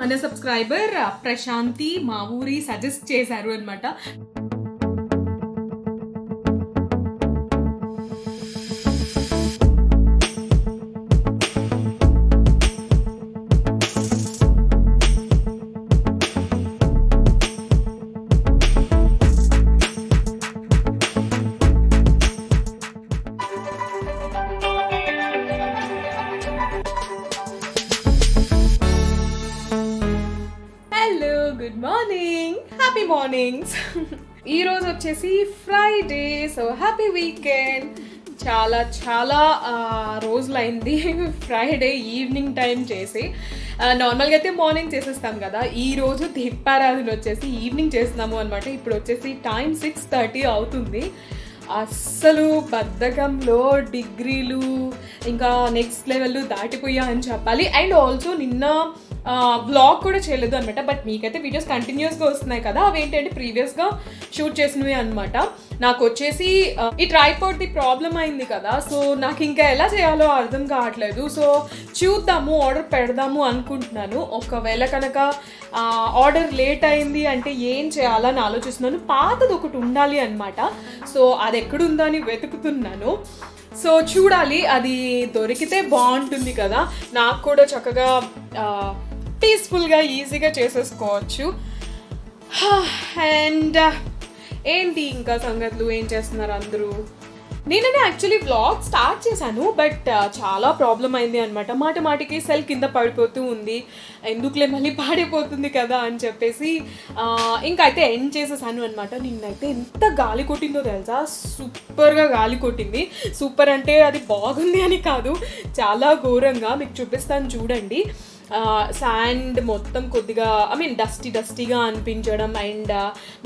మన సబ్స్క్రైబర్ ప్రశాంతి మా ఊరి సజెస్ట్ చేశారు అన్నమాట. Good morning, happy mornings. ఈరోజు వచ్చేసి ఫ్రైడే, సో హ్యాపీ వీకెండ్. చాలా చాలా రోజులైంది ఫ్రైడే ఈవినింగ్ టైం చేసి. నార్మల్గా అయితే మార్నింగ్ చేసేస్తాం కదా, ఈరోజు దీపారాధన వచ్చేసి ఈవినింగ్ చేస్తున్నాము అనమాట. ఇప్పుడు వచ్చేసి టైం 6:30 అవుతుంది. అస్సలు బద్ధకంలో డిగ్రీలు ఇంకా నెక్స్ట్ లెవెల్ దాటిపోయా అని చెప్పాలి. అండ్ ఆల్సో నిన్న వ్లాగ్ కూడా చేయలేదు అనమాట. బట్ మీకైతే వీడియోస్ కంటిన్యూస్గా వస్తున్నాయి కదా, అవేంటంటే ప్రీవియస్గా షూట్ చేసినవి అనమాట. నాకు వచ్చేసి ఈ ట్రైపాడ్ది ప్రాబ్లం అయింది కదా, సో నాకు ఇంకా ఎలా చేయాలో అర్థం కావట్లేదు. సో చూద్దాము, ఆర్డర్ పెడదాము అనుకుంటున్నాను. ఒకవేళ కనుక ఆర్డర్ లేట్ అయింది అంటే ఏం చేయాలని ఆలోచిస్తున్నాను. పాతది ఒకటి ఉండాలి అనమాట, సో అది ఎక్కడుందా అని వెతుకుతున్నాను. సో చూడాలి, అది దొరికితే బాగుంటుంది కదా, నాకు కూడా చక్కగా పీస్ఫుల్గా ఈజీగా చేసేసుకోవచ్చు. అండ్ ఏంటి ఇంకా సంగతులు, ఏం చేస్తున్నారు అందరూ? నేననే యాక్చువల్లీ వ్లాగ్ స్టార్ట్ చేశాను, బట్ చాలా ప్రాబ్లం అయింది అనమాట. మాటికి సెల్ కింద పడిపోతూ ఉంది, ఎందుకులే మళ్ళీ పాడైపోతుంది కదా అని చెప్పేసి ఇంకైతే ఎండ్ చేసేసాను అనమాట. నిన్నైతే ఎంత గాలి కొట్టిందో తెలుసా, సూపర్గా గాలి కొట్టింది. సూపర్ అంటే అది బాగుంది అని కాదు, చాలా ఘోరంగా. మీకు చూపిస్తాను చూడండి. శాండ్ మొత్తం కొద్దిగా డస్టీగా అనిపించడం, అండ్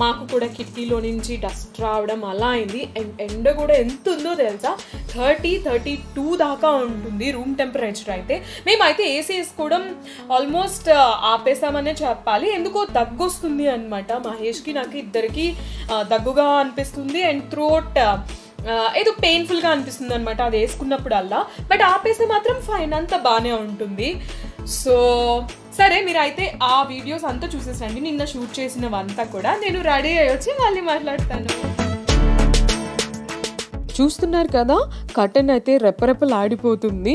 మాకు కూడా కిటికీలో నుంచి డస్ట్ రావడం అలా అయింది. అండ్ ఎండ కూడా ఎంత ఉందో తెలుసా, 30-32 దాకా ఉంటుంది రూమ్ టెంపరేచర్ అయితే. మేమైతే ఏసీ వేసుకోవడం ఆల్మోస్ట్ ఆపేసామనే చెప్పాలి. ఎందుకో దగ్గు వస్తుంది అనమాట. మహేష్కి నాకు ఇద్దరికి దగ్గుగా అనిపిస్తుంది, అండ్ థ్రోట్ ఏదో పెయిన్ఫుల్గా అనిపిస్తుంది అనమాట అది వేసుకున్నప్పుడల్లా. బట్ ఆపేస్తే మాత్రం ఫైన్, అంతా బాగానే ఉంటుంది. సో సరే, మీరైతే ఆ వీడియోస్ అంతా చూసేసండి, నిన్న షూట్ చేసినవంతా కూడా. నేను రెడీ అయ్యి వచ్చి మళ్ళీ మాట్లాడతాను. చూస్తున్నారు కదా, కర్టన్ అయితే రెప్పరెప్పలు ఆడిపోతుంది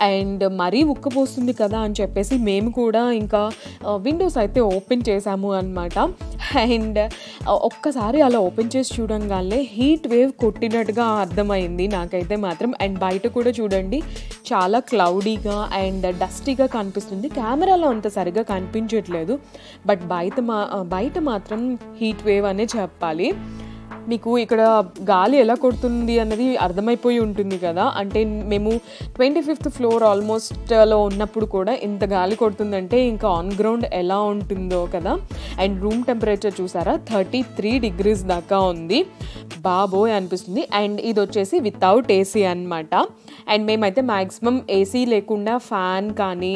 అండ్ మరీ ఉక్కపోస్తుంది కదా అని చెప్పేసి మేము కూడా ఇంకా విండోస్ అయితే ఓపెన్ చేసాము అనమాట. అండ్ ఒక్కసారి అలా ఓపెన్ చేసి చూడంగానే హీట్ వేవ్ కొట్టినట్టుగా అర్థమైంది నాకైతే మాత్రం. అండ్ బయట కూడా చూడండి, చాలా క్లౌడీగా అండ్ డస్టీగా కనిపిస్తుంది. కెమెరాలో అంత సరిగా కనిపించట్లేదు, బట్ బయట మాత్రం హీట్ వేవ్ అనే చెప్పాలి. మీకు ఇక్కడ గాలి ఎలా కొడుతుంది అన్నది అర్థమైపోయి ఉంటుంది కదా. అంటే మేము 25th ఫ్లోర్ ఆల్మోస్ట్లో ఉన్నప్పుడు కూడా ఇంత గాలి కొడుతుందంటే ఇంకా ఆన్ గ్రౌండ్ ఎలా ఉంటుందో కదా. అండ్ రూమ్ టెంపరేచర్ చూసారా, 33 degrees దాకా ఉంది. బాబోయ్ అనిపిస్తుంది. అండ్ ఇది వచ్చేసి వితౌట్ ఏసీ అనమాట. అండ్ మేమైతే మ్యాక్సిమం ఏసీ లేకుండా ఫ్యాన్ కానీ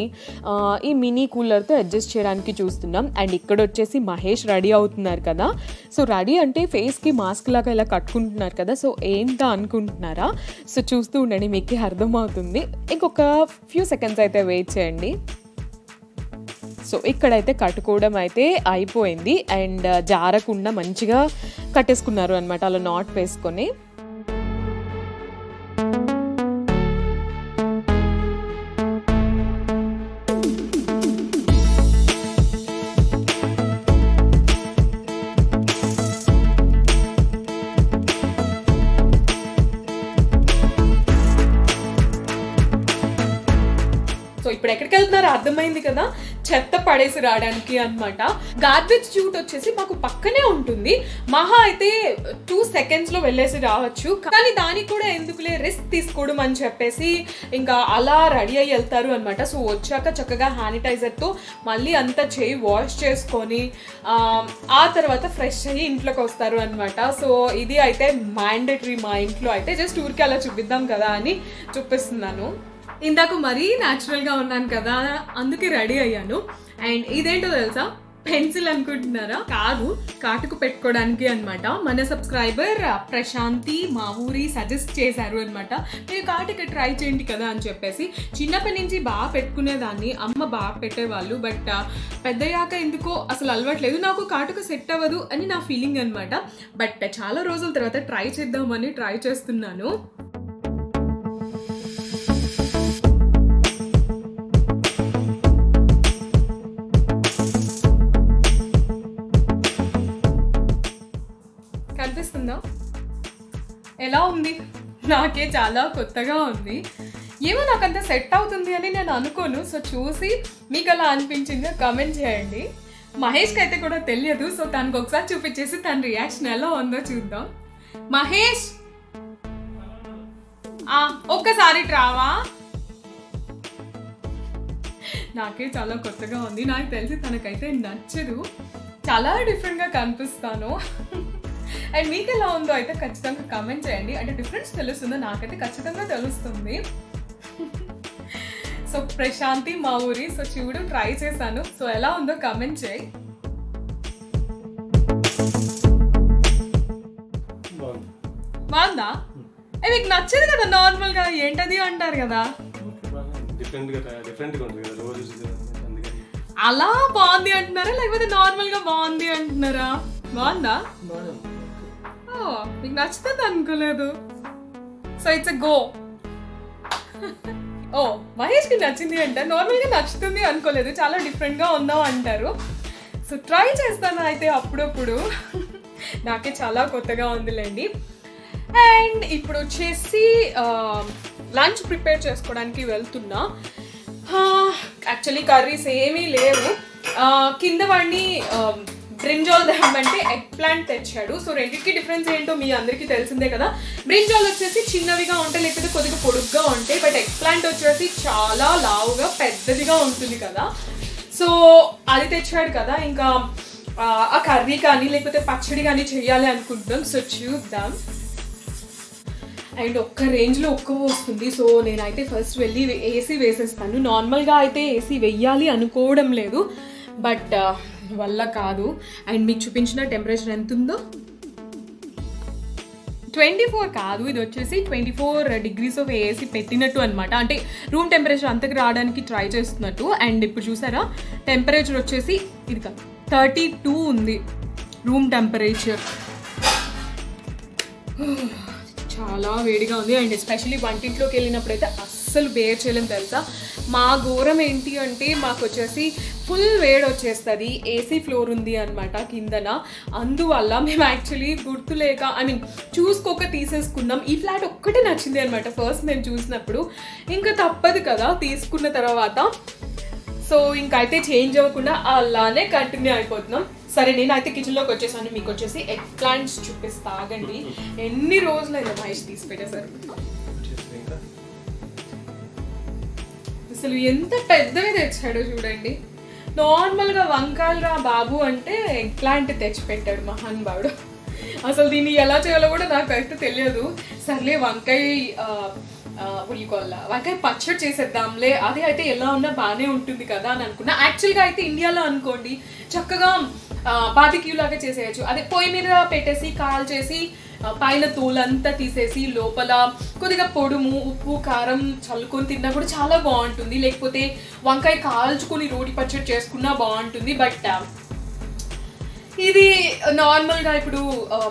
ఈ మినీ కూలర్తో అడ్జస్ట్ చేయడానికి చూస్తున్నాం. అండ్ ఇక్కడ వచ్చేసి మహేష్ రెడీ అవుతున్నారు కదా. సో రెడీ అంటే ఫేస్కి మాస్క్ లాగా ఇలా కట్టుకుంటున్నారు కదా, సో ఏంటా అనుకుంటున్నారా? సో చూస్తూ ఉండండి, మీకు అర్థమవుతుంది. ఇంకొక ఫ్యూ సెకండ్స్ అయితే వెయిట్ చేయండి. సో ఇక్కడైతే కట్టుకోవడం అయితే అయిపోయింది అండ్ జారకుండా మంచిగా కట్టేసుకున్నారు అనమాట, అలా నాట్ వేసుకొని. సో ఇప్పుడు ఎక్కడికి వెళ్తున్నారో అర్థమైంది కదా, చెత్త పడేసి రావడానికి అనమాట. గార్బేజ్ చ్యూట్ వచ్చేసి మాకు పక్కనే ఉంటుంది, మహా అయితే 2 secondsలో వెళ్ళేసి రావచ్చు. కానీ దానికి కూడా ఎందుకులే రిస్క్ తీసుకోవడం అని చెప్పేసి ఇంకా అలా రెడీ అయ్యి వెళ్తారు అనమాట. సో వచ్చాక చక్కగా శానిటైజర్తో మళ్ళీ అంతా చేయి వాష్ చేసుకొని ఆ తర్వాత ఫ్రెష్ అయ్యి ఇంట్లోకి వస్తారు అనమాట. సో ఇది అయితే మ్యాండేటరీ మా ఇంట్లో అయితే. జస్ట్ ఊరికి అలా చూపిద్దాం కదా అని చూపిస్తున్నాను. ఇందాక మరీ న్యాచురల్గా ఉన్నాను కదా, అందుకే రెడీ అయ్యాను. అండ్ ఇదేంటో తెలుసా, పెన్సిల్ అనుకుంటున్నారా? కాదు, కాటుకు పెట్టుకోవడానికి అనమాట. మన సబ్స్క్రైబర్ ప్రశాంతి మా ఊరి సజెస్ట్ చేశారు అనమాట, మీరు కాటుక ట్రై చేయండి కదా అని చెప్పేసి. చిన్నప్పటి నుంచి బాగా పెట్టుకునేదాన్ని, అమ్మ బాగా పెట్టేవాళ్ళు. బట్ పెద్దయ్యాక ఎందుకో అసలు అలవాట్లేదు, నాకు కాటుక సెట్ అవ్వదు అని నా ఫీలింగ్ అనమాట. బట్ చాలా రోజుల తర్వాత ట్రై చేద్దామని ట్రై చేస్తున్నాను. కనిపిస్తుందా? ఎలా ఉంది? నాకే చాలా కొత్తగా ఉంది. ఏమో నాకంత సెట్ అవుతుంది అని నేను అనుకోను. సో చూసి మీకు అలా అనిపించిందో కామెంట్ చేయండి. మహేష్కి అయితే కూడా తెలియదు. సో తనకు ఒకసారి చూపించేసి తన రియాక్షన్ ఎలా ఉందో చూద్దాం. మహేష్, ఒక్కసారి ట్రావా. నాకే చాలా కొత్తగా ఉంది. నాకు తెలిసి తనకైతే నచ్చదు, చాలా డిఫరెంట్గా కనిపిస్తాను. అండ్ మీకు ఎలా ఉందో అయితే ఖచ్చితంగా కామెంట్ చేయండి. అంటే డిఫరెన్స్ తెలుస్తుందో నాకైతే ఖచ్చితంగా తెలుస్తుంది. సో ప్రశాంతి మా ఊరి. సో చూడు, ట్రై చేశాను. సో ఎలా ఉందో కామెంట్ చేయి. బాగుందా? మీకు నచ్చదు కదా నార్మల్గా, ఏంటది అంటారు కదా. అలా బాగుంది అంటున్నారా లేకపోతే నార్మల్గా బాగుంది అంటున్నారా? బాగుందా? మీకు నచ్చుతుంది అనుకోలేదు. So it's go. ఓ, మహేష్కి నచ్చింది అంట, నార్మల్గా నచ్చుతుంది అనుకోలేదు, చాలా డిఫరెంట్గా ఉందాం అంటారు. సో ట్రై చేస్తాను అయితే అప్పుడప్పుడు. నాకే చాలా కొత్తగా ఉందిలేండి. అండ్ ఇప్పుడు వచ్చేసి లంచ్ ప్రిపేర్ చేసుకోవడానికి వెళ్తున్నా. యాక్చువల్లీ కర్రీస్ ఏమీ లేవు. కింద వాడిని బ్రింజాల్ తెమ్మంటే ఎగ్ ప్లాంట్ తెచ్చాడు. సో రెండింటికి డిఫరెన్స్ ఏంటో మీ అందరికీ తెలిసిందే కదా. బ్రింజాల్ వచ్చేసి చిన్నవిగా ఉంటాయి, లేకపోతే కొద్దిగా పొడుగ్గా ఉంటాయి. బట్ ఎగ్ ప్లాంట్ వచ్చేసి చాలా లావుగా పెద్దదిగా ఉంటుంది కదా. సో అది తెచ్చాడు కదా. ఇంకా ఆ కర్రీ కానీ లేకపోతే పచ్చడి కానీ చెయ్యాలి అనుకుంటున్నాం. సో చూద్దాం. అండ్ ఒక్క రేంజ్లో వస్తుంది. సో నేనైతే ఫస్ట్ వెళ్ళి ఏసీ వేసేస్తాను. నార్మల్గా అయితే ఏసీ వెయ్యాలి అనుకోవడం లేదు, బట్ వల్ల కాదు. అండ్ మీకు చూపించిన టెంపరేచర్ ఎంత ఉందో, 24 కాదు, ఇది వచ్చేసి 24 degrees ఆఫ్ ఏసీ పెట్టినట్టు అనమాట. అంటే రూమ్ టెంపరేచర్ అంతకు రావడానికి ట్రై చేస్తున్నట్టు. అండ్ ఇప్పుడు చూసారా, టెంపరేచర్ వచ్చేసి ఇది కాదు 32 ఉంది రూమ్ టెంపరేచర్. చాలా వేడిగా ఉంది. అండ్ ఎస్పెషల్లీ వంటింట్లోకి వెళ్ళినప్పుడు అయితే అస్సలు బేర్ చేయలేము తెలుసా. మా ఘోరం ఏంటి అంటే మాకు వచ్చేసి ఫుల్ వేడి వచ్చేస్తుంది. ఏసీ ఫ్లోర్ ఉంది అనమాట కిందన. అందువల్ల మేము యాక్చువల్లీ గుర్తులేక చూసుకోక తీసేసుకున్నాం. ఈ ఫ్లాట్ ఒక్కటే నచ్చింది అనమాట ఫస్ట్ మేము చూసినప్పుడు. ఇంకా తప్పదు కదా తీసుకున్న తర్వాత. సో ఇంకైతే చేంజ్ అవ్వకుండా అలానే కంటిన్యూ అయిపోతున్నాం. సరే, నేనైతే కిచెన్లోకి వచ్చేసాను. మీకు వచ్చేసి ఎగ్ ప్లాంట్స్ చూపిస్తా, ఆగండి. ఎన్ని రోజులైనా మహేష్ తీసి పెట్టేశారు. అసలు ఎంత పెద్దవి తెచ్చాడో చూడండి. నార్మల్గా వంకాయలు రా బాబు అంటే ఎగ్ ప్లాంట్ తెచ్చిపెట్టాడు మహానుభావుడు. అసలు దీన్ని ఎలా చేయాలో కూడా నాకైతే తెలియదు. సర్లే, వంకాయ పచ్చడి చేసేద్దాంలే, అది అయితే ఎలా ఉన్నా బాగానే ఉంటుంది కదా అని అనుకున్నా. యాక్చువల్గా అయితే ఇండియాలో అనుకోండి చక్కగా బార్బిక్యూ లాగా చేసేయచ్చు. అదే పొయ్యి మీద పెట్టేసి కాల్ చేసి పైన తోలంతా తీసేసి లోపల కొద్దిగా పొడుము ఉప్పు కారం చల్లుకొని తిన్నా కూడా చాలా బాగుంటుంది. లేకపోతే వంకాయ కాల్చుకొని రోటి పచ్చడి చేసుకున్నా బాగుంటుంది. బట్ ఇది నార్మల్గా ఇప్పుడు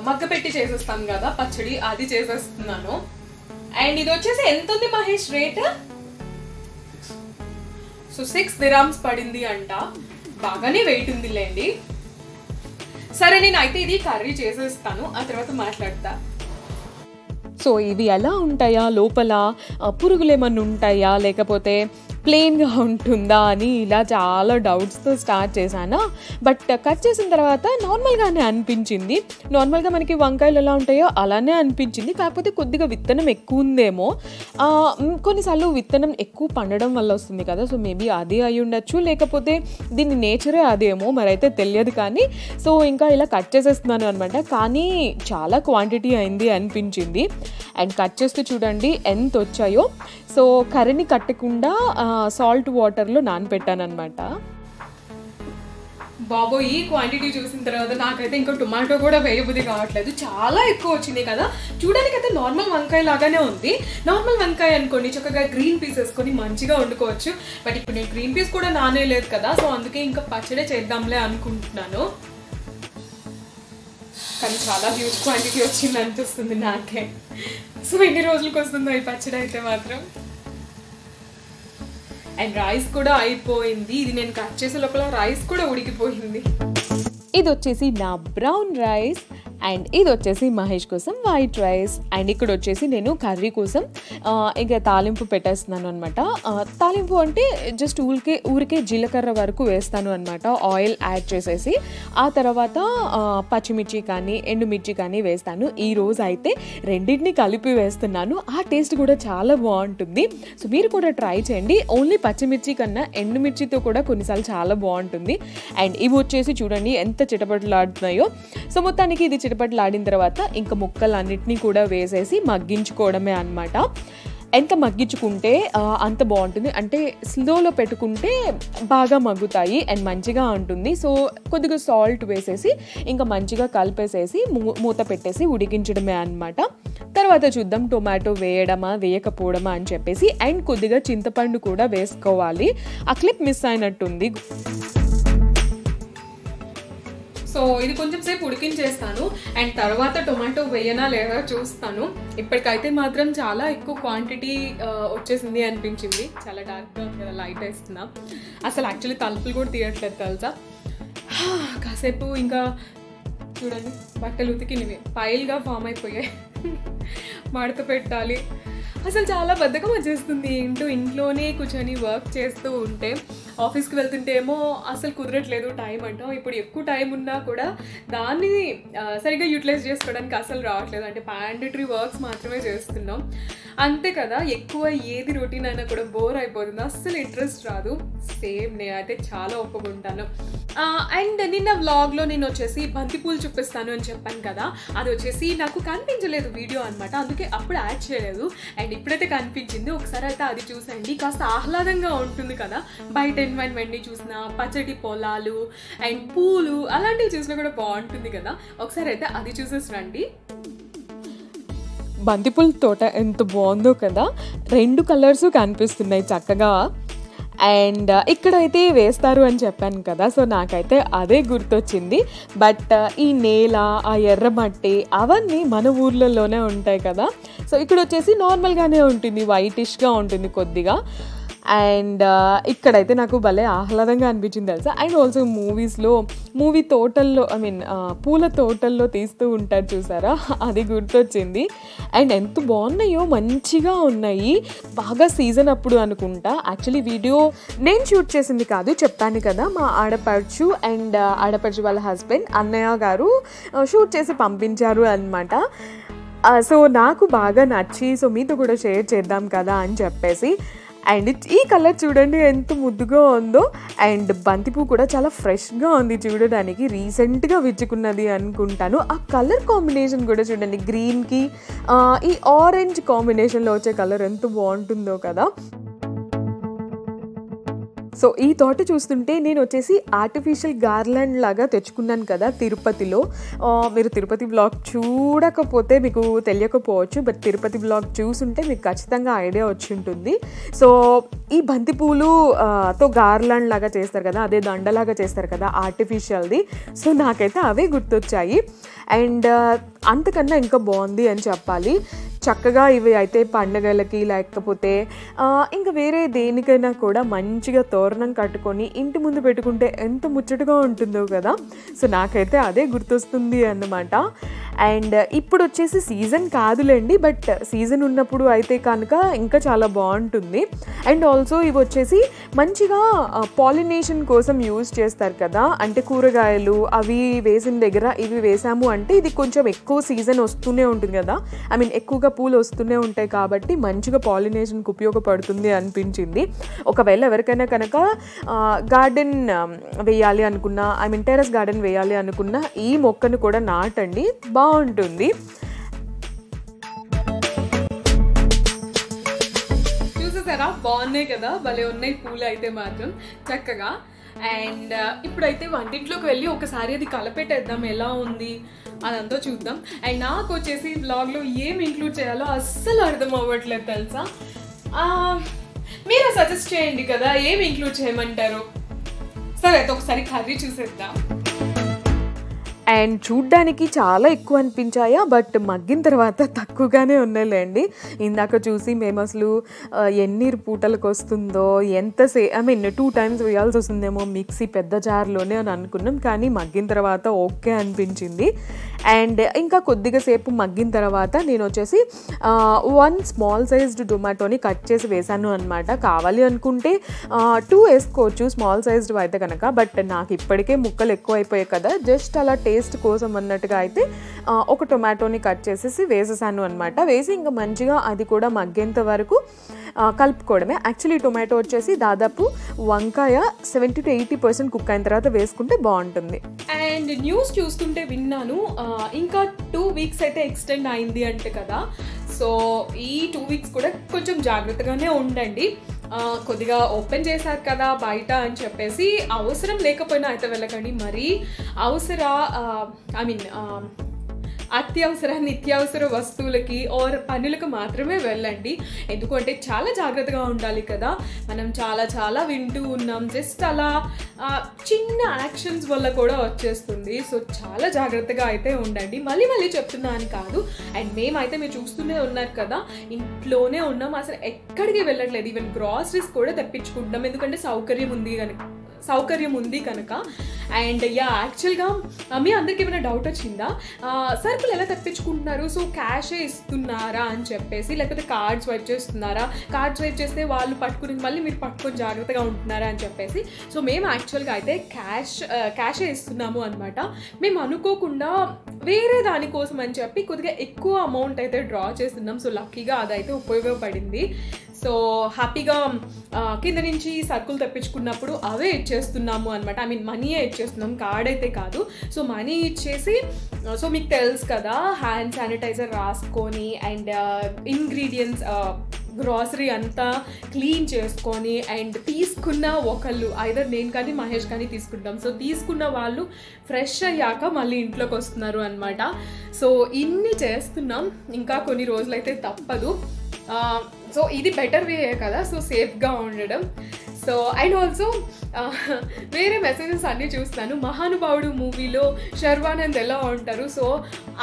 మగ్గ పెట్టి చేసేస్తాను కదా పచ్చడి, అది చేసేస్తున్నాను. అండ్ ఇది వచ్చేసి ఎంత ఉంది మహేష్ రేట్? సో 6 dirhams పడింది అంట. బాగానే వెయిట్ ఉందిలేండి. సరే, నేను అయితే ఇది కర్రీ చేసేస్తాను, ఆ తర్వాత మాట్లాడతా. సో ఇవి ఎలా ఉంటాయా, లోపల పురుగులు ఏమన్నా ఉంటాయా లేకపోతే ప్లెయిన్గా ఉంటుందా అని ఇలా చాలా డౌట్స్తో స్టార్ట్ చేశాను. బట్ కట్ చేసిన తర్వాత నార్మల్గానే అనిపించింది. నార్మల్గా మనకి వంకాయలు ఎలా ఉంటాయో అలానే అనిపించింది. కాకపోతే కొద్దిగా విత్తనం ఎక్కువ ఉందేమో. కొన్నిసార్లు విత్తనం ఎక్కువ పండడం వల్ల వస్తుంది కదా. సో మేబీ అదే అయి ఉండొచ్చు, లేకపోతే దీని నేచరే అదేమో, మరైతే తెలియదు. కానీ సో ఇంకా ఇలా కట్ చేసేస్తున్నాను అనమాట. కానీ చాలా క్వాంటిటీ అయింది అనిపించింది. అండ్ కట్ చేస్తూ చూడండి ఎంత వచ్చాయో. సో కర్రీని కట్టకుండా సాల్ట్ వాటర్లో నానబెట్టాను అనమాట. బాబో ఈ క్వాంటిటీ చూసిన తర్వాత నాకైతే ఇంకా టొమాటో కూడా వేయబుద్ధి కావట్లేదు, చాలా ఎక్కువ వచ్చినాయి కదా. చూడడానికైతే నార్మల్ వంకాయ లాగానే ఉంది, నార్మల్ వంకాయ అనుకోండి, చక్కగా గ్రీన్ పీస్ వేసుకొని మంచిగా వండుకోవచ్చు. బట్ ఇప్పుడు నేను గ్రీన్ పీస్ కూడా నానేలేదు కదా, సో అందుకే ఇంకా పచ్చడే చేద్దాంలే అనుకుంటున్నాను. కానీ చాలా హ్యూజ్ క్వాంటిటీ వచ్చింది అనిపిస్తుంది నాకే. సో ఎన్ని రోజులకు వస్తుందో ఈ పచ్చడి అయితే మాత్రం. అండ్ రైస్ కూడా అయిపోయింది, ఇది నేను కట్ చేసే లోపల రైస్ కూడా ఉడికిపోయింది. ఇది వచ్చేసి నా బ్రౌన్ రైస్ అండ్ ఇది వచ్చేసి మహేష్ కోసం వైట్ రైస్. అండ్ ఇక్కడ వచ్చేసి నేను కర్రీ కోసం ఇంకా తాలింపు పెట్టేస్తున్నాను అనమాట. తాలింపు అంటే జస్ట్ ఊరికే జీలకర్ర వరకు వేస్తాను అనమాట, ఆయిల్ యాడ్ చేసేసి. ఆ తర్వాత పచ్చిమిర్చి కానీ ఎండుమిర్చి కానీ వేస్తాను. ఈ రోజు అయితే రెండింటిని కలిపి వేస్తున్నాను, ఆ టేస్ట్ కూడా చాలా బాగుంటుంది. సో మీరు కూడా ట్రై చేయండి. ఓన్లీ పచ్చిమిర్చి కన్నా ఎండుమిర్చితో కూడా కొన్నిసార్లు చాలా బాగుంటుంది. అండ్ ఇవి వచ్చేసి చూడండి ఎంత చిటపటలాడుతున్నాయో. సో మొత్తానికి ఇది చిటపటలాడిన తర్వాత ఇంకా ముక్కలన్నిటినీ కూడా వేసేసి మగ్గించుకోవడమే అన్నమాట. ఎంత మగ్గించుకుంటే అంత బాగుంటుంది, అంటే స్లోలో పెట్టుకుంటే బాగా మగ్గుతాయి అండ్ మంచిగా ఉంటుంది. సో కొద్దిగా సాల్ట్ వేసేసి ఇంకా మంచిగా కలిపేసేసి మూత పెట్టేసి ఉడికించడమే అన్నమాట. తర్వాత చూద్దాం టొమాటో వేయడమా వేయకపోవడమా అని చెప్పేసి. అండ్ కొద్దిగా చింతపండు కూడా వేసుకోవాలి, ఆ క్లిప్ మిస్ అయినట్టుంది. సో ఇది కొంచెం సేపు ఉడికించేస్తాను అండ్ తర్వాత టొమాటో వేయనా లేదా చూస్తాను. ఇప్పటికైతే మాత్రం చాలా ఎక్కువ క్వాంటిటీ వచ్చేసింది అనిపించింది. చాలా డార్క్గా ఉంది కదా, లైట్ వేస్తున్నా. అసలు యాక్చువల్లీ తలుపులు కూడా తీయట్లేదు తెలుసా. కాసేపు ఇంకా చూడండి బట్టలు ఉతికినవి పైల్గా ఫామ్ అయిపోయాయి, మడత పెట్టాలి. అసలు చాలా బద్ధకం వచ్చేస్తుంది ఏంటో ఇంట్లోనే కూర్చొని వర్క్ చేస్తూ ఉంటే. ఆఫీస్కి వెళ్తుంటే ఏమో అసలు కుదరట్లేదు టైం అంటాం. ఇప్పుడు ఎక్కువ టైం ఉన్నా కూడా దాన్ని సరిగ్గా యూటిలైజ్ చేసుకోవడానికి అసలు రావట్లేదు, అంటే మ్యాండేటరీ వర్క్స్ మాత్రమే చేస్తున్నాం అంతే కదా. ఎక్కువ ఏది రొటీన్ అయినా కూడా బోర్ అయిపోతుంది, అస్సలు ఇంట్రెస్ట్ రాదు. సేమ్ నేనైతే చాలా ఒప్పుకుంటాను. అండ్ నిన్న వ్లాగ్లో నేను వచ్చేసి బంతిపూలు చూపిస్తాను అని చెప్పాను కదా, అది వచ్చేసి నాకు కనిపించలేదు వీడియో అనమాట, అందుకే అప్పుడు యాడ్ చేయలేదు. అండ్ ఇప్పుడైతే కనిపించింది, ఒకసారి అయితే అది చూసండి. కాస్త ఆహ్లాదంగా ఉంటుంది కదా, బయట ఎన్వైరన్మెంట్ని చూసినా, పచ్చటి పొలాలు అండ్ పూలు అలాంటివి చూసినా కూడా బాగుంటుంది కదా. ఒకసారి అయితే అది చూసేసి రండి. బంతిపూల తోట ఎంత బాగుందో కదా, 2 కలర్స్ కనిపిస్తున్నాయి చక్కగా. అండ్ ఇక్కడైతే వేస్తారు అని చెప్పాను కదా, సో నాకైతే అదే గుర్తొచ్చింది. బట్ ఈ నేల, ఆ ఎర్రమట్టి అవన్నీ మన ఊర్లలోనే ఉంటాయి కదా. సో ఇక్కడ వచ్చేసి నార్మల్గానే ఉంటుంది, వైటిష్గా ఉంటుంది కొద్దిగా. అండ్ ఇక్కడైతే నాకు భలే ఆహ్లాదంగా అనిపించింది తెలుసా. అండ్ ఆల్సో మూవీ తోటల్లో పూల తోటల్లో తీస్తూ ఉంటారు చూసారా, అది గుర్తొచ్చింది. అండ్ ఎంత బాగున్నాయో, మంచిగా ఉన్నాయి. బాగా సీజన్ అప్పుడు అనుకుంటా. యాక్చువల్లీ వీడియో నేను షూట్ చేసింది కాదు, చెప్పాను కదా, మా ఆడపడుచు అండ్ ఆడపడుచు వాళ్ళ హస్బెండ్ అన్నయ్య గారు షూట్ చేసి పంపించారు అన్నమాట. సో నాకు బాగా నచ్చి సో మీతో కూడా షేర్ చేద్దాం కదా అని చెప్పేసి. అండ్ ఈ కలర్ చూడండి ఎంత ముద్దుగా ఉందో. అండ్ బంతిపూ కూడా చాలా ఫ్రెష్గా ఉంది చూడడానికి, రీసెంట్గా విచ్చుకున్నది అనుకుంటాను. ఆ కలర్ కాంబినేషన్ కూడా చూడండి, గ్రీన్కి ఈ ఆరెంజ్ కాంబినేషన్లో వచ్చే కలర్ ఎంత బాగుంటుందో కదా. సో ఈ తోట చూస్తుంటే నేను వచ్చేసి ఆర్టిఫిషియల్ గార్లాండ్ లాగా తెచ్చుకున్నాను కదా తిరుపతిలో. మీరు తిరుపతి బ్లాగ్ చూడకపోతే మీకు తెలియకపోవచ్చు, బట్ తిరుపతి బ్లాగ్ చూసుంటే మీకు ఖచ్చితంగా ఐడియా వచ్చి ఉంటుంది. సో ఈ బంతిపూలు తో గార్లాండ్ లాగా చేస్తారు కదా, అదే దండలాగా చేస్తారు కదా ఆర్టిఫిషియల్ది. సో నాకైతే అవే గుర్తొచ్చాయి. అండ్ అంతకన్నా ఇంకా బాగుంది అని చెప్పాలి. చక్కగా ఇవి అయితే పండగలకి లేకపోతే ఇంకా వేరే దేనికైనా కూడా మంచిగా తోరణం కట్టుకొని ఇంటి ముందు పెట్టుకుంటే ఎంత ముచ్చటగా ఉంటుందో కదా. సో నాకైతే అదే గుర్తొస్తుంది అన్నమాట. అండ్ ఇప్పుడు వచ్చేసి సీజన్ కాదులేండి, బట్ సీజన్ ఉన్నప్పుడు అయితే కనుక ఇంకా చాలా బాగుంటుంది. అండ్ ఆల్సో ఇవి వచ్చేసి మంచిగా పాలినేషన్ కోసం యూజ్ చేస్తారు కదా, అంటే కూరగాయలు అవి వేసిన దగ్గర ఇవి వేసాము అంటే ఇది కొంచెం ఎక్కువ సీజన్ వస్తూనే ఉంటుంది కదా, ఎక్కువగా పూలు వస్తూనే ఉంటాయి కాబట్టి మంచిగా పాలినేషన్కి ఉపయోగపడుతుంది అనిపించింది. ఒకవేళ ఎవరికైనా కనుక గార్డెన్ వేయాలి అనుకున్నా, టెర్రస్ గార్డెన్ వేయాలి అనుకున్నా ఈ మొక్కను కూడా నాటండి, బాగుంటుంది. చూసేసారా, బాగున్నాయి కదా, భలే ఉన్నాయి పూలు అయితే మాత్రం చక్కగా. అండ్ ఇప్పుడైతే వంటింట్లోకి వెళ్ళి ఒకసారి అది కలపెట్టేద్దాం ఎలా ఉంది అదంతా చూద్దాం. అండ్ నాకు వచ్చేసి వ్లాగ్లో ఏం ఇంక్లూడ్ చేయాలో అస్సలు అర్థం అవ్వట్లేదు తెలుసా. మీరు సజెస్ట్ చేయండి కదా ఏం ఇంక్లూడ్ చేయమంటారు. సరే అయితే ఒకసారి కర్రీ చూసేద్దాం. అండ్ చూడ్డానికి చాలా ఎక్కువ అనిపించాయా, బట్ మగ్గిన తర్వాత తక్కువగానే ఉన్నాయిలేండి. ఇందాక చూసి మేము అసలు ఎన్ని పూటలకు వస్తుందో ఐ మీన్ 2 times వేయాల్సి వస్తుందేమో మిక్సీ పెద్ద జార్లోనే అని అనుకున్నాం, కానీ మగ్గిన తర్వాత ఓకే అనిపించింది. అండ్ ఇంకా కొద్దిగా సేపు మగ్గిన తర్వాత నేను వచ్చేసి 1 small sized టొమాటోని కట్ చేసి వేసాను అనమాట. కావాలి అనుకుంటే 2 వేసుకోవచ్చు స్మాల్ సైజ్డ్ అయితే కనుక, బట్ నాకు ఇప్పటికే ముక్కలు ఎక్కువ అయిపోయాయి కదా, జస్ట్ అలా టేస్ట్ కోసం అన్నట్టుగా అయితే ఒక టొమాటోని కట్ చేసేసి వేసేసాను అనమాట. వేసి ఇంకా మంచిగా అది కూడా మగ్గేంత వరకు కలుపుకోవడమే. యాక్చువల్లీ టొమాటో వచ్చేసి దాదాపు వంకాయ 70 to 80% కుక్ అయిన తర్వాత వేసుకుంటే బాగుంటుంది. అండ్ న్యూస్ చూస్తుంటే విన్నాను ఇంకా 2 weeks అయితే ఎక్స్టెండ్ అయింది అంటే కదా. సో ఈ 2 weeks కూడా కొంచెం జాగ్రత్తగానే ఉండండి. కొద్దిగా ఓపెన్ చేశారు కదా బయట అని చెప్పేసి అవసరం లేకపోయినా అయితే వెళ్ళకండి. మరీ అత్యవసర నిత్యావసర వస్తువులకి ఆర్ పనులకు మాత్రమే వెళ్ళండి. ఎందుకంటే చాలా జాగ్రత్తగా ఉండాలి కదా. మనం చాలా వింటూ ఉన్నాం, జస్ట్ అలా చిన్న యాక్షన్స్ వల్ల కూడా వచ్చేస్తుంది. సో చాలా జాగ్రత్తగా అయితే ఉండండి. మళ్ళీ చెప్తున్నాను కాదు. అండ్ మేమైతే మీరు చూస్తూనే ఉన్నారు కదా, ఇంట్లోనే ఉన్నాం, అసలు ఎక్కడికి వెళ్ళట్లేదు. ఈవెన్ గ్రాసరీస్ కూడా తెప్పించుకుంటాం ఎందుకంటే సౌకర్యం ఉంది కనుక. అండ్ యాక్చువల్గా మీ అందరికి ఏమైనా డౌట్ వచ్చిందా, సరుకులు ఎలా తెప్పించుకుంటున్నారు, సో క్యాషే ఇస్తున్నారా అని చెప్పేసి, లేకపోతే కార్డ్ స్వైప్ చేస్తున్నారా, కార్డ్ స్వైప్ చేస్తే వాళ్ళు పట్టుకుని మళ్ళీ మీరు పట్టుకొని జాగ్రత్తగా ఉంటున్నారా అని చెప్పేసి. సో మేము యాక్చువల్గా అయితే క్యాషే ఇస్తున్నాము అనమాట. మేము అనుకోకుండా వేరే దానికోసం అని చెప్పి కొద్దిగా ఎక్కువ అమౌంట్ అయితే డ్రా చేస్తున్నాం. సో లక్కీగా అదైతే ఉపయోగపడింది. సో హ్యాపీగా కింద నుంచి సరుకులు తెప్పించుకున్నప్పుడు అవే ఇచ్చేస్తున్నాము అనమాట. ఐ మీన్ మనీయే ఇచ్చేస్తున్నాం, కార్డ్ అయితే కాదు. సో మనీ ఇచ్చేసి, సో మీకు తెలుసు కదా హ్యాండ్ శానిటైజర్ రాసుకొని అండ్ ఇంగ్రీడియంట్స్ గ్రాసరీ అంతా క్లీన్ చేసుకొని, అండ్ తీసుకున్న ఒకళ్ళు ఐదర్ నేను కానీ మహేష్ కానీ తీసుకుంటాం. సో తీసుకున్న వాళ్ళు ఫ్రెష్ అయ్యాక మళ్ళీ ఇంట్లోకి వస్తున్నారు అనమాట. సో ఇన్ని చేస్తున్నాం, ఇంకా కొన్ని రోజులైతే తప్పదు. సో ఇది బెటర్ వే కదా, సో సేఫ్గా ఉండడం. సో అండ్ ఆల్సో వేరే మెసేజెస్ అన్నీ చూస్తాను. మహానుభావుడు మూవీలో శర్వానంద్ ఎలా ఉంటారు, సో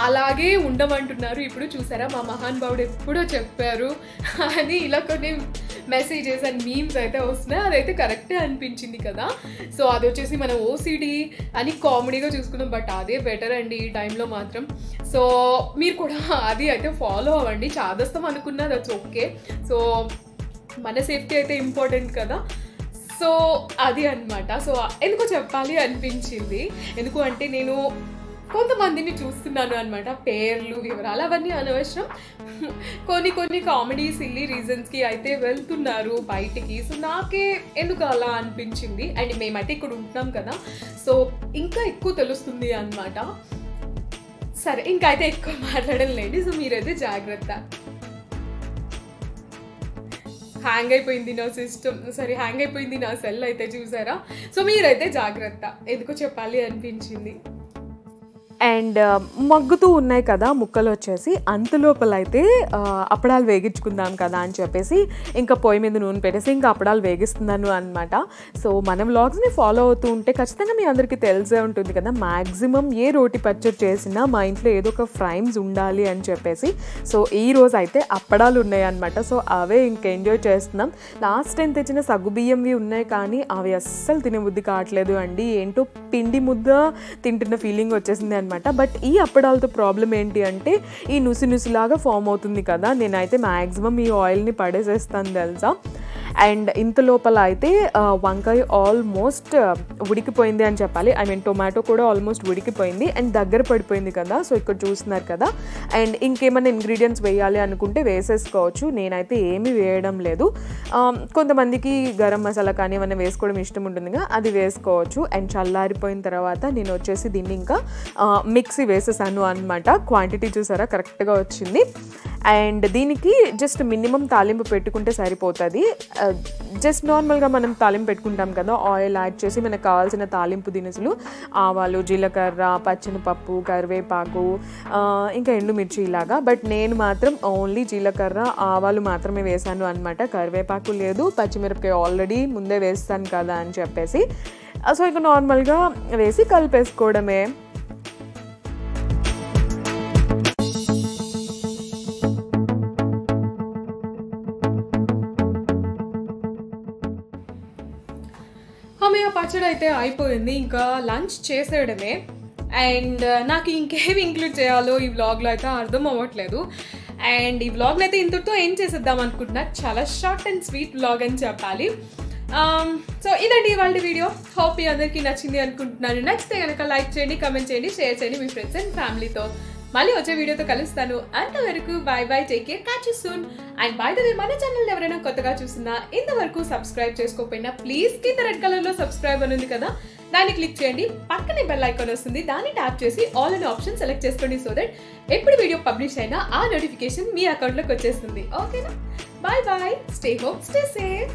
అలాగే ఉండమంటున్నారు. ఇప్పుడు చూసారా మా మహానుభావుడు ఎప్పుడో చెప్పారు అని ఇలా కొన్ని మెసేజెస్ అండ్ మీమ్స్ అయితే వస్తున్నాయి. అదైతే కరెక్టే అనిపించింది కదా. సో అది వచ్చేసి మనం ఓసిడి అని కామెడీగా చూసుకున్నాం, బట్ అదే బెటర్ అండి ఈ టైంలో మాత్రం. సో మీరు కూడా అది అయితే ఫాలో అవ్వండి. చాదస్తం అనుకున్నా దట్స్ ఓకే. సో మన సేఫ్టీ అయితే ఇంపార్టెంట్ కదా. సో అది అన్నమాట. సో ఎందుకో చెప్పాలి అనిపించింది. ఎందుకు అంటే నేను కొంతమందిని చూస్తున్నాను అనమాట, పేర్లు వివరాలు అవన్నీ అనవసరం. కొన్ని కామెడీ సిల్లీ రీజన్స్కి అయితే వెళ్తున్నారు బయటికి. సో నాకే ఎందుకు అలా అనిపించింది. అండ్ మేమైతే ఇక్కడ ఉంటున్నాం కదా, సో ఇంకా ఎక్కువ తెలుస్తుంది అనమాట. సరే ఇంకా అయితే ఎక్కువ మాట్లాడడం లేండి. సో మీరైతే జాగ్రత్త. హ్యాంగ్ అయిపోయింది నా సిస్టమ్, హ్యాంగ్ అయిపోయింది నా సెల్ అయితే చూసారా. సో మీరైతే జాగ్రత్త, ఎందుకో చెప్పాలి అనిపించింది. అండ్ మగ్గుతూ ఉన్నాయి కదా ముక్కలు వచ్చేసి, అంతలోపల అయితే అప్పడాలు వేగించుకుందాం కదా అని చెప్పేసి ఇంకా పొయ్యి మీద నూనె పెట్టేసి ఇంకా అప్పడాలు వేగిస్తున్నాను అనమాట. సో మనం వ్లాగ్స్ని ఫాలో అవుతూ ఉంటే ఖచ్చితంగా మీ అందరికీ తెలిసే ఉంటుంది కదా, మ్యాక్సిమం ఏ రోటి పచ్చడి చేసినా మా ఇంట్లో ఏదో ఒక ఫ్రైమ్స్ ఉండాలి అని చెప్పేసి. సో ఈ రోజు అయితే అప్పడాలు ఉన్నాయి అనమాట. సో అవే ఇంకా ఎంజాయ్ చేస్తున్నాం. లాస్ట్ టైం తెచ్చిన సగ్గుబియ్యంవి ఉన్నాయి కానీ అవి అస్సలు తినబుద్ధి కావట్లేదు అండి. ఏంటో పిండి ముద్ద తింటున్న ఫీలింగ్ వచ్చేసింది అనమాట. బట్ ఈ అప్పడాలతో ప్రాబ్లం ఏంటి అంటే ఈ నుసిలాగా ఫామ్ అవుతుంది కదా. నేనైతే మ్యాక్సిమం ఈ ఆయిల్ని పడేసేస్తాను తెలుసా. అండ్ ఇంత లోపల అయితే వంకాయ ఆల్మోస్ట్ ఉడికిపోయింది అని చెప్పాలి. ఐ మీన్ టొమాటో కూడా ఆల్మోస్ట్ ఉడికిపోయింది అండ్ దగ్గర పడిపోయింది కదా. సో ఇక్కడ చూస్తున్నారు కదా. అండ్ ఇంకేమైనా ఇంగ్రీడియంట్స్ వేయాలి అనుకుంటే వేసేసుకోవచ్చు. నేనైతే ఏమీ వేయడం లేదు. కొంతమందికి గరం మసాలా కానీ ఏమైనా వేసుకోవడం ఇష్టం ఉంటుంది కదా, అది వేసుకోవచ్చు. అండ్ చల్లారిపోయిన తర్వాత నేను వచ్చేసి దీన్ని ఇంకా మిక్సీ వేసేసాను అనమాట. క్వాంటిటీ చూసారా కరెక్ట్గా వచ్చింది. అండ్ దీనికి జస్ట్ మినిమం తాలింపు పెట్టుకుంటే సరిపోతుంది. జస్ట్ నార్మల్గా మనం తాలింపు పెట్టుకుంటాం కదా, ఆయిల్ యాడ్ చేసి మనకు కావాల్సిన తాలింపు దినుసులు ఆవాలు, జీలకర్ర, పచ్చనిపప్పు, కరివేపాకు, ఇంకా ఎండుమిర్చి ఇలాగా. బట్ నేను మాత్రం ఓన్లీ జీలకర్ర, ఆవాలు మాత్రమే వేసాను అనమాట. కరివేపాకు లేదు, పచ్చిమిరపకాయ ఆల్రెడీ ముందే వేస్తాను కదా అని చెప్పేసి. సో ఇక నార్మల్గా వేసి కలిపేసుకోవడమే. పచ్చడి అయితే అయిపోయింది, ఇంకా లంచ్ చేసేయడమే. అండ్ నాకు ఇంకేమి ఇంక్లూడ్ చేయాలో ఈ వ్లాగ్లో అయితే అర్థం అవ్వట్లేదు. అండ్ ఈ వ్లాగ్ని అయితే ఇంతటితో ఏం చేసేద్దాం అనుకుంటున్నా. చాలా షార్ట్ అండ్ స్వీట్ వ్లాగ్ అని చెప్పాలి. సో ఇదండి ఇవాళ వీడియో. హోప్ మీ అందరికీ నచ్చింది అనుకుంటున్నాను. నచ్చితే కనుక లైక్ చేయండి, కమెంట్ చేయండి, షేర్ చేయండి మీ ఫ్రెండ్స్ అండ్ ఫ్యామిలీతో. మళ్ళీ వచ్చే వీడియోతో కలుస్తాను. అంతవరకు bye bye, take care, catch you soon. And by the way, మన ఛానల్ ఎవరైనా కొత్తగా చూస్తున్నా, ఇంతవరకు సబ్స్క్రైబ్ చేసుకోకపోయినా ప్లీజ్ కింద రెడ్ కలర్ లో సబ్స్క్రైబ్ అని ఉంది కదా, దాన్ని క్లిక్ చేయండి. పక్కనే బెల్ ఐకాన్ వస్తుంది, దాన్ని ట్యాప్ చేసి ఆల్ అనే ఆప్షన్ సెలెక్ట్ చేసుకోండి. సో దట్ ఎప్పుడు వీడియో పబ్లిష్ అయినా ఆ నోటిఫికేషన్ మీ అకౌంట్లోకి వచ్చేస్తుంది. ఓకేనా? Bye bye, stay home, stay safe.